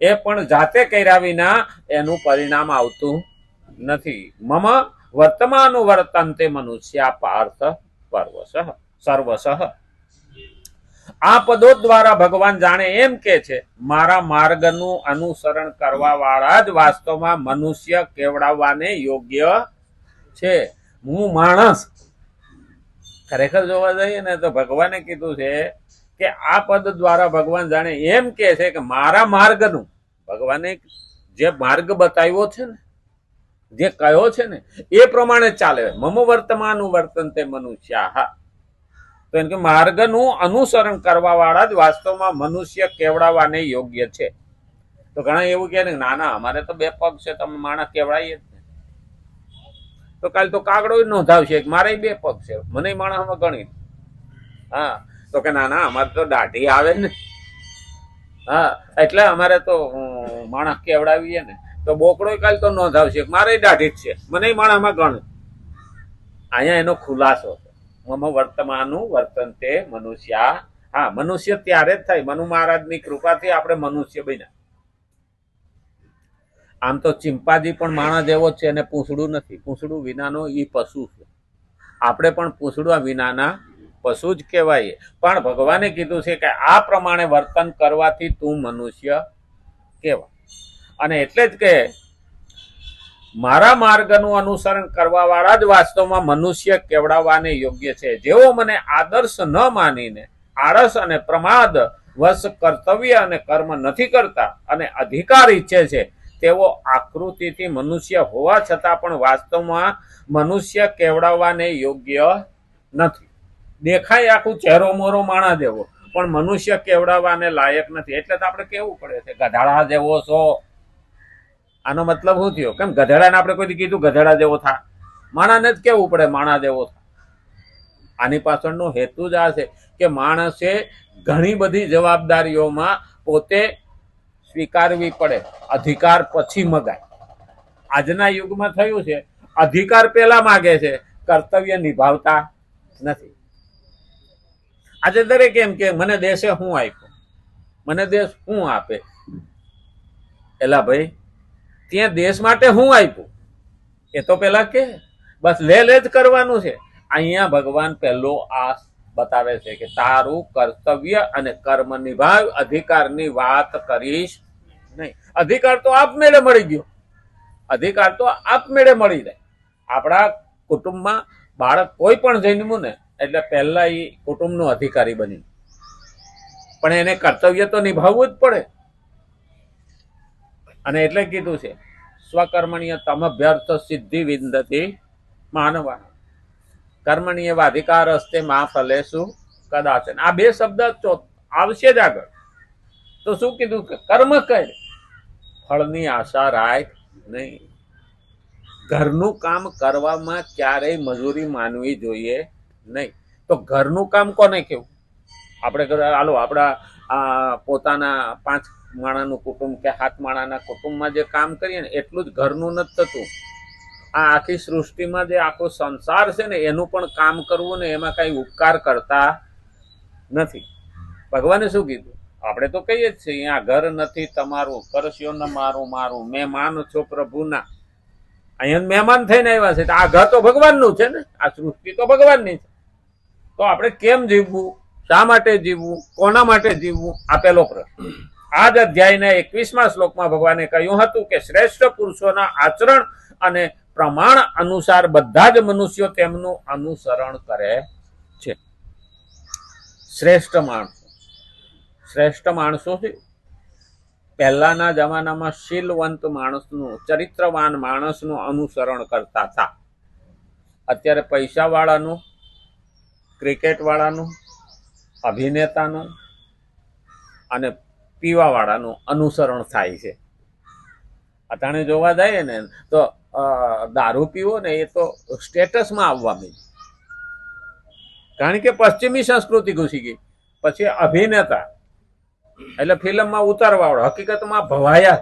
એ પણ જાતે કર્યા વિના એનું પરિણામ આવતું નથી. મમ વર્તમાનુવર્તન્તે મનુષ્યા પાર્થ સર્વશ. આ પદો દ્વારા ભગવાન જાણે એમ કે છે, મારા માર્ગનું અનુસરણ કરવા વાળા જ વાસ્તવમાં મનુષ્ય કેવડાવવાને યોગ્ય છે. હું માણસ ખરેખર જોવા જઈએ ને તો ભગવાને કીધું છે કે આ પદ દ્વારા ભગવાન જાણે એમ કે છે કે મારા માર્ગનું, ભગવાને જે માર્ગ બતાવ્યો છે ને, જે કયો છે ને એ પ્રમાણે ચાલે. મમ વર્તમાનુવર્તન્તે મનુષ્યા, તો એમ કે માર્ગનું અનુસરણ કરવા વાળા જ વાસ્તવમાં મનુષ્ય કેવડાવવાને યોગ્ય છે. તો ઘણા એવું કહે ને, ના ના અમારે તો બે પગ છે, તમે માણસ કેવડાવીએ જ ને. તો કાલે તો કાગડો નોંધાવશે મારે બે પગ છે, મને માણસમાં ગણી. હા, તો કે ના ના અમારે તો દાઢી આવે ને, હા એટલે અમારે તો માણસ કેવડાવીએ ને. તો બોકડો કાલે તો નોંધાવશે મારે દાઢી જ છે, મને માણસમાં ગણ. અહીંયા એનો ખુલાસો છે. મમ વર્તમાનું વર્તનતે મનુષ્યા. હા, મનુષ્ય ત્યારે જ થાય મનુ મહારાજની કૃપાથી આપણે મનુષ્ય બન્યા. આમ તો ચિંપાજી પણ માણસ જેવો છે અને પૂંછડું નથી. પૂંછડું વિનાનો ઈ પશુ છે. આપણે પણ પૂંછડું વિનાના પશુ જ કહેવાય. પણ ભગવાને કીધું છે કે આ પ્રમાણે વર્તન કરવાથી તું મનુષ્ય કહેવાય. અને એટલે જ કે મારા માર્ગનું અનુસરણ કરવા વાળા જ વાસ્તવમાં મનુષ્ય કેવડાવવાને યોગ્ય છે. જેઓ મને આદર્શ ન માનીને આળસ અને પ્રમાદ વશ કર્તવ્ય અને કર્મ નથી કરતા અને અધિકાર ઈચ્છે છે, તેઓ આકૃતિથી મનુષ્ય હોવા છતાં પણ વાસ્તવમાં મનુષ્ય કેવડાવવાને યોગ્ય નથી. દેખાય આખું ચહેરો મોરો માણા જેવો, પણ મનુષ્ય કેવડાવવાને લાયક નથી. એટલે તો આપણે કેવું પડે છે ગધાડા જેવો છો. આનો મતલબ શું થયો? કેમ ગધેડાને આપણે કોઈ કીધું ગધેડા જેવો થા? માણાને જ કેવું પડે માણા જેવો થા. આની પાછળનો હેતુ જ આ છે કે માણસે ઘણી બધી જવાબદારીઓમાં પોતે સ્વીકારવી પડે. અધિકાર પછી મગાય. આજના યુગમાં થયું છે અધિકાર પેલા માગે છે, કર્તવ્ય નિભાવતા નથી. આજે દરેક એમ કે મને દેશે શું આપ્યું, મને દેશ શું આપે. એલા ભાઈ, ત્યાં દેશ માટે શું આપ્યું એ તો પેલા કે. બસ લે જ કરવાનું છે. અહીંયા ભગવાન પહેલો આ બતાવે છે કે તારું કર્તવ્ય અને કર્મ નિભાવ, અધિકારની વાત કરીશ નહીં. અધિકાર તો આપમેળે મળી ગયો. અધિકાર તો આપમેળે મળી જાય. આપણા કુટુંબમાં બાળક કોઈ પણ જન્મ્યું ને એટલે પહેલા એ કુટુંબનો અધિકારી બની, પણ એને કર્તવ્ય તો નિભાવવું જ પડે. અને એટલે કીધું છે સ્વકર્મણીય તમભ્યર્થ સિદ્ધિ વિંદતી માનવા કર્મણીય અધિકાર હસ્તે મા ફલેસુ કદાચ. આ બે શબ્દ આવશે જ આગળ. તો શું કીધું? કર્મ કર, ફળની આશા રાખ નહીં. ઘરનું કામ કરવામાં ક્યારેય મજૂરી માનવી જોઈએ નહીં. તો ઘરનું કામ કોને કેવું? આપણે હાલો આપણા પોતાના 5 માણાનું કુટુંબ કે 7 માણાના કુટુંબમાં જે કામ કરીએ ને એટલું જ ઘરનું નથી થતું. આ આખી સૃષ્ટિમાં જે આખો સંસાર છે ને એનું પણ કામ કરવું ને એમાં કઈ ઉપકાર કરતા નથી. ભગવાને શું કીધું? આપણે તો કહીએ જ છીએ અહીંયા ઘર નથી તમારું, કરશ્યો ન મારું મારું, મહેમાન છો પ્રભુના. અહીંયા મહેમાન થઈને આવ્યા છે. આ ઘર તો ભગવાનનું છે ને, આ સૃષ્ટિ તો ભગવાનની છે. તો આપણે કેમ જીવવું, શા માટે જીવવું, કોના માટે જીવવું? આપેલો પ્રશ્ન. આ જ અધ્યાયના 21મા શ્લોકમાં ભગવાને કહ્યું હતું કે શ્રેષ્ઠ પુરુષોના આચરણ અને પ્રમાણ અનુસાર બધા જ મનુષ્યો તેમનું અનુસરણ કરે છે. શ્રેષ્ઠ માણસો છે. પહેલાના જમાનામાં શીલવંત માણસનું, ચરિત્રવાન માણસનું અનુસરણ કરતા હતા. અત્યારે પૈસા વાળાનું, ક્રિકેટ વાળાનું, અભિનેતાનું અને પીવા વાળાનું અનુસરણ થાય છે. અટાણે જોવા જાય ને તો દારૂ પીવો ને એ તો સ્ટેટસમાં આવવા માંડ્યું, કારણ કે પશ્ચિમી સંસ્કૃતિ ઘૂસી ગઈ. પછી અભિનેતા એટલે ફિલ્મમાં ઉતારવા વાળો, હકીકતમાં ભવાયા.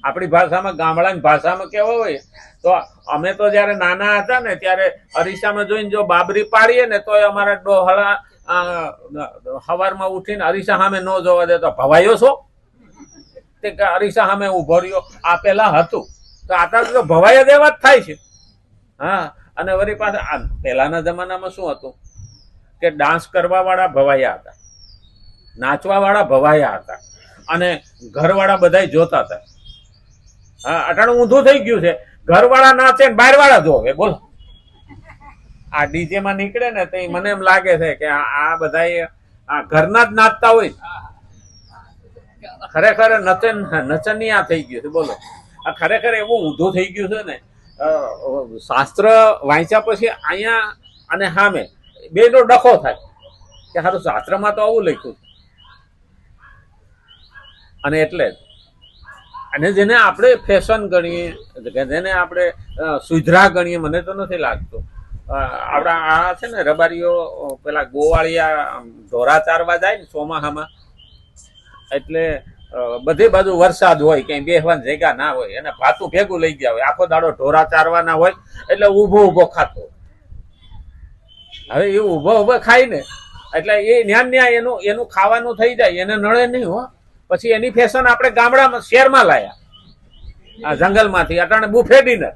આપણી ભાષામાં, ગામડાની ભાષામાં કેવો હોય તો અમે તો જયારે નાના હતા ને ત્યારે અરીસામાં જોઈને જો બાબરી પાડીએ ને તો અમારા ડોહળા સવારમાં ઉઠીને અરીસા સામે ન જોવા દેતો, ભવાયો છો. તે કે અરીસા સામે ઉભો રહ્યો, આ પેલા હતું. તો આતા તો ભવાઈ દેવા જ થાય છે. હા, અને વળી પાછા પહેલાના જમાનામાં શું હતું કે ડાન્સ કરવા વાળા ભવાયા હતા, નાચવા વાળા ભવાયા હતા, અને ઘરવાળા બધા જોતા હતા. હા, અટાણું ઊંધું થઈ ગયું છે, ઘરવાળા નાચે ને બહાર વાળા જોવે. બોલો, આ ડીજે માં નીકળે ને તો મને એમ લાગે છે કે આ બધા ઘરના જ નાચતા હોય. ખરેખર નચનિયા થઈ ગયું છે. બોલો, આ ખરેખર એવું ઊંધું થઈ ગયું છે ને. શાસ્ત્ર વાંચ્યા પછી અહીંયા અને સામે બે નો ડખો થાય કે સારું શાસ્ત્રમાં તો આવું લખ્યું છે. અને એટલે અને જેને આપણે ફેશન ગણીએ, જેને આપણે સુધરા ગણીએ, મને તો નથી લાગતું. આપડા આ છે ને રબારીઓ પેલા ગોવાળિયા ઢોરા ચારવા જાય ને ચોમાહામાં, એટલે બધી બાજુ વરસાદ હોય, કઈ બેસવાની જગ્યા ના હોય, અને ભાતું ભેગું લઈ ગયા હોય, આખો દાડો ઢોરા ચારવાના હોય, એટલે ઉભો ઉભો ખાતો હોય. હવે એ ઉભો ઉભો ખાય ને એટલે એ ન્યા એનું ખાવાનું થઈ જાય, એને નડે નહીં હો. પછી એની ફેશન આપણે ગામડામાં શહેરમાં લાયા, આ જંગલમાંથી અટાણે બુફે ડિનર.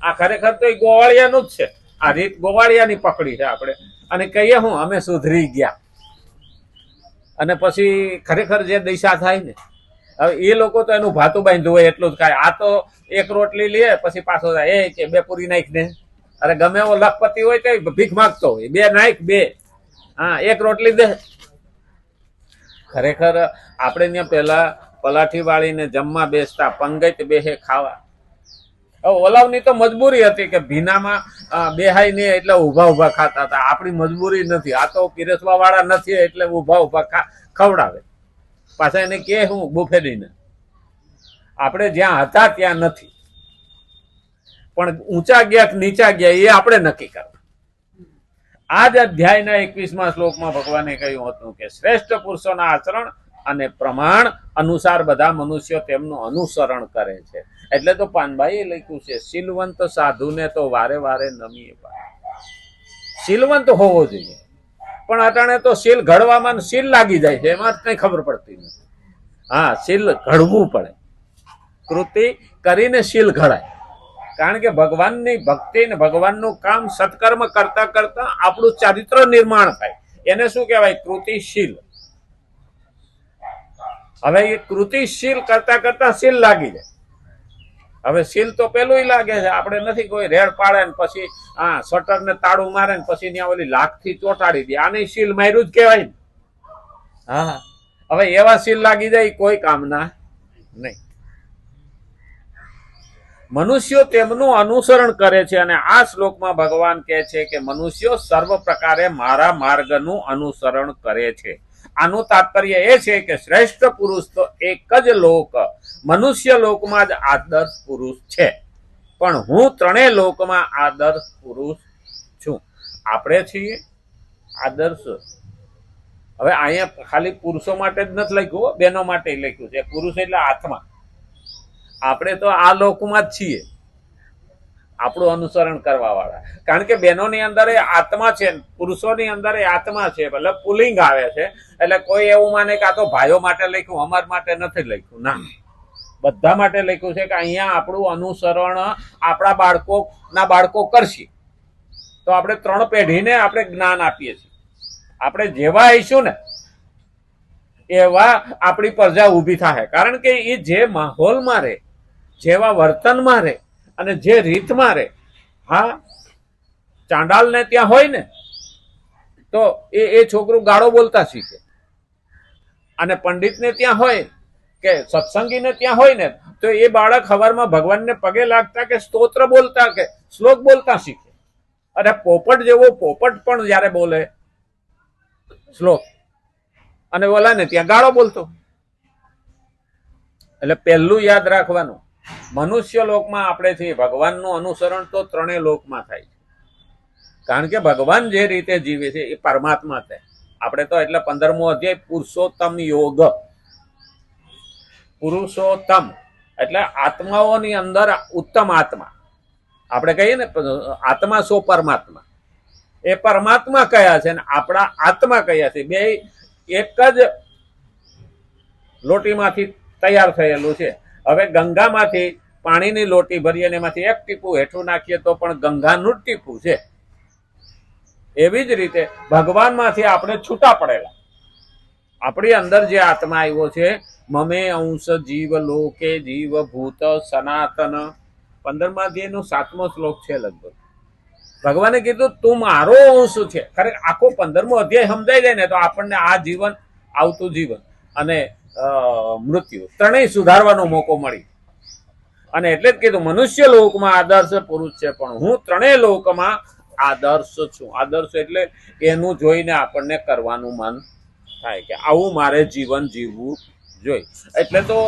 આ ખરેખર તો એ ગોવાળિયાનું જ છે. આ રીત ગોવાળિયાની પકડી છે આપણે, અને કહીએ હું અમે સુધરી ગયા. અને પછી ખરેખર જે દિશા થાય ને, હવે એ લોકો તો એનું ભાતું બાંધ્યું હોય એટલું જ ખાય. આ તો એક રોટલી લે પછી પાછો જાય એ કે બે પૂરી નાખ ને. અરે ગમે એવો લખપતિ હોય તો ભીખ માગતો હોય, બે નાખ બે, હા એક રોટલી દે. ખરેખર આપણે ત્યાં પેલા પલાઠી વાળીને જમવા બેસતા, પંગત બેહે ખાવા. ઓલાવની તો મજબૂરી હતી કે ભીનામાં બેહાય નહીં એટલે ઉભા ઉભા ખાતા હતા. આપણી મજબૂરી નથી, આ તો પીરસવા વાળા નથી એટલે ઉભા ઉભા ખવડાવે. પાછા એને કે હું બુફેડીને. આપણે જ્યાં હતા ત્યાં નથી, પણ ઊંચા ગયા કે નીચા ગયા એ આપણે નક્કી કરવા. આ જ અધ્યાયના 21મા શ્લોકમાં ભગવાને કહ્યું હતું કે શ્રેષ્ઠ પુરુષોના આચરણ અને પ્રમાણ અનુસાર બધા મનુષ્યો તેમનું અનુસરણ કરે છે. એટલે તો પાનભાઈએ લખ્યું છે, શીલવંત સાધુને તો વારે વારે નમીએ પાય. શીલવંત હોવો જોઈએ, પણ અટાણે તો શીલ ઘડવામાં શીલ લાગી જાય છે, એમાં કઈ ખબર પડતી નથી. હા, શીલ ઘડવું પડે, કૃતિ કરીને શીલ ઘડાય. કારણ કે ભગવાનની ભક્તિ ને ભગવાનનું કામ સત્કર્મ કરતા કરતા આપણું ચારિત્ર નિર્માણ થાય. એને શું કહેવાય? કૃતિશીલ. હવે એ કૃતિશીલ કરતા કરતા શીલ લાગી જાય. હવે શીલ તો પેલું લાગે છે, આપણે નથી કોઈ રેડ પાડે ને પછી શટર ને તાળું મારે ને પછી ત્યાં ઓલી લાખથી ચોટાડી દે, આને શીલ માર્યું જ કહેવાય ને. હા, હવે એવા શીલ લાગી જાય કોઈ કામના નહીં. મનુષ્યો તેમનું અનુસરણ કરે છે, અને આ શ્લોકમાં ભગવાન કહે છે કે મનુષ્યો સર્વ પ્રકારે મારા માર્ગનું અનુસરણ કરે છે. આનું તાત્પર્ય એ છે કે શ્રેષ્ઠ પુરુષ તો એક જ લોક, મનુષ્ય લોકમાં જ આદર્શ પુરુષ છે, પણ હું ત્રણેય લોકમાં આદર્શ પુરુષ છું. આપણે છીએ આદર્શ. હવે અહીંયા ખાલી પુરુષો માટે જ નથી લખ્યું, બહેનો માટે લખ્યું છે. પુરુષ એટલે આત્મા. આપણે તો આ લોકમાં જ છીએ, આપણું અનુસરણ કરવા વાળા. કારણ કે બહેનોની અંદર એ આત્મા છે, પુરુષોની અંદર એ આત્મા છે. એટલે પુલિંગ આવે છે, એટલે કોઈ એવું માને કે આ તો ભાઈઓ માટે લખ્યું, અમાર માટે નથી લખ્યું. ના, બધા માટે લખ્યું છે કે અહીંયા આપણું અનુસરણ આપણા બાળકોના બાળકો કરશે. તો આપણે 3 પેઢીને આપણે જ્ઞાન આપીએ છીએ. આપણે જેવા આવીશું ને એવા આપણી પ્રજા ઊભી થાય. કારણ કે એ જે માહોલમાં રહે, જેવા વર્તનમાં રહે અને જે રીતમાં રહે. હા, ચાંડાલને ત્યાં હોય ને તો એ છોકરું ગાળો બોલતા શીખે, અને પંડિતને ત્યાં હોય કે સત્સંગીને ત્યાં હોય ને તો એ બાળક સવારમાં ભગવાનને પગે લાગતા કે સ્તોત્ર બોલતા કે શ્લોક બોલતા શીખે. અને પોપટ જેવો પોપટ પણ જયારે બોલે શ્લોક, અને ઓલા ને ત્યાં ગાળો બોલતો. એટલે પહેલું યાદ રાખવાનું, મનુષ્ય લોકમાં આપણે છીએ, ભગવાનનું અનુસરણ તો 3 લોકમાં થાય છે. કારણ કે ભગવાન જે રીતે જીવે છે એ પરમાત્મા છે. આપણે તો એટલે 15મો અધ્યાય પુરુષોત્તમ યોગ. પુરુષોત્તમ એટલે આત્માઓની અંદર ઉત્તમ આત્મા. આપણે કહીએ ને આત્મા સો પરમાત્મા. એ પરમાત્મા કયા છે ને આપણા આત્મા કયા છે? બે એક જ લોટીમાંથી તૈયાર થયેલું છે. હવે ગંગામાંથી પાણીની લોટી ભરીએ અને એમાંથી એક ટીપું હેઠું નાખીએ તો પણ ગંગાનું જ ટીપું છે. એવી જ રીતે ભગવાનમાંથી આપણે છૂટા પડેલા. આપણી અંદર જે આત્મા આવ્યો છે, મમે અંશ જીવ લોકે જીવ ભૂત સનાતન, 15મા અધ્યાયનો 7મો શ્લોક છે લગભગ. ભગવાને કીધું તું મારો અંશ છે. ખરેખર આખો 15મો અધ્યાય સમજાઈ જાય ને તો આપણને આ જીવન, આવતું જીવન અને મૃત્યુ ત્રણેય સુધારવાનો મોકો મળી. અને એટલે જ કીધું મનુષ્ય લોકમાં આદર્શ પુરુષ છે, પણ હું ત્રણેય લોકમાં આદર્શ છું. આદર્શ એટલે એનું જોઈને આપણને કરવાનું મન થાય કે આવું મારે જીવન જીવવું જોઈએ. એટલે તો